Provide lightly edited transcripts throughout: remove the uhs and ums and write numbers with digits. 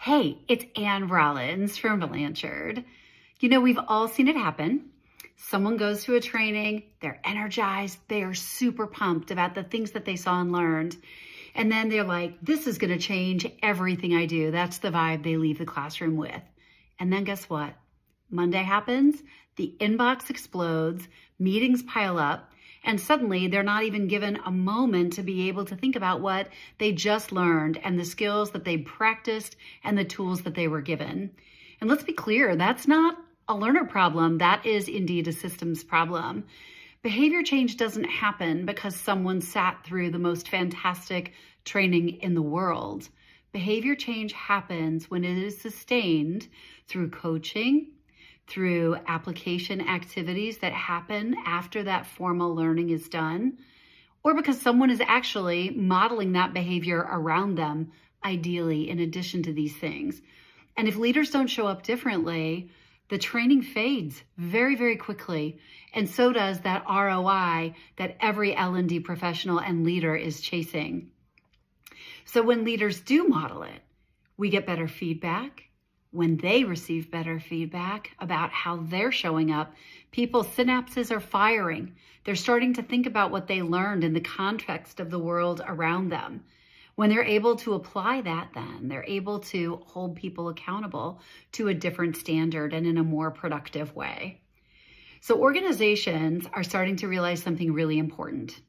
Hey, it's Ann Rollins from Blanchard. We've all seen it happen. Someone goes to a training, they're energized, they are super pumped about the things that they saw and learned. And then they're like, this is going to change everything I do. That's the vibe they leave the classroom with. And then guess what? Monday happens, the inbox explodes, meetings pile up, and suddenly they're not even given a moment to be able to think about what they just learned and the skills that they practiced and the tools that they were given. And let's be clear, that's not a learner problem. That is indeed a systems problem. Behavior change doesn't happen because someone sat through the most fantastic training in the world. Behavior change happens when it is sustained through coaching, through application activities that happen after that formal learning is done, or because someone is actually modeling that behavior around them, ideally, in addition to these things. And if leaders don't show up differently, the training fades very, very quickly. And so does that ROI that every L&D professional and leader is chasing. So when leaders do model it, we get better feedback. When they receive better feedback about how they're showing up, people's synapses are firing. They're starting to think about what they learned in the context of the world around them. When they're able to apply that, then they're able to hold people accountable to a different standard and in a more productive way. So organizations are starting to realize something really important.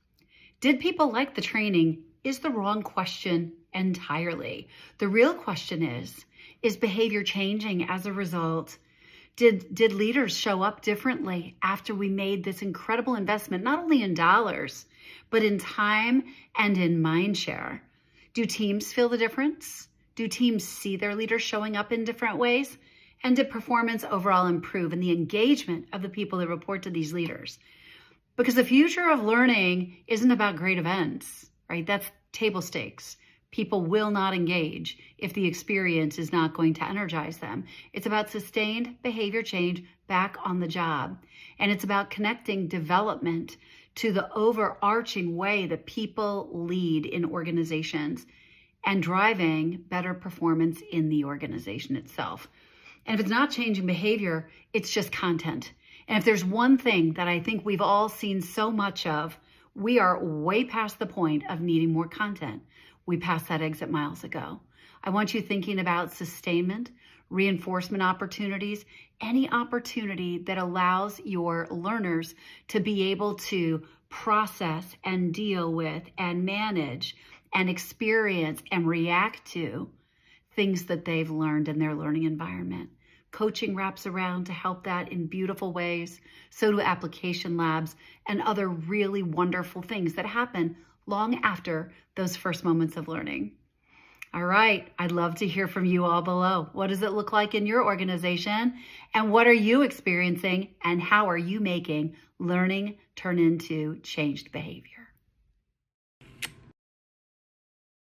Did people like the training is the wrong question entirely. The real question is behavior changing as a result? Did leaders show up differently after we made this incredible investment, not only in dollars, but in time and in mind share? Do teams feel the difference? Do teams see their leaders showing up in different ways? And did performance overall improve in the engagement of the people that report to these leaders? Because the future of learning isn't about great events, right? That's table stakes. People will not engage if the experience is not going to energize them. It's about sustained behavior change back on the job. And it's about connecting development to the overarching way that people lead in organizations and driving better performance in the organization itself. And if it's not changing behavior, it's just content. And if there's one thing that I think we've all seen so much of, we are way past the point of needing more content. We passed that exit miles ago. I want you thinking about sustainment, reinforcement opportunities, any opportunity that allows your learners to be able to process and deal with and manage and experience and react to things that they've learned in their learning environment. Coaching wraps around to help that in beautiful ways. So do application labs and other really wonderful things that happen long after those first moments of learning. All right, I'd love to hear from you all below. What does it look like in your organization? And what are you experiencing? And how are you making learning turn into changed behavior?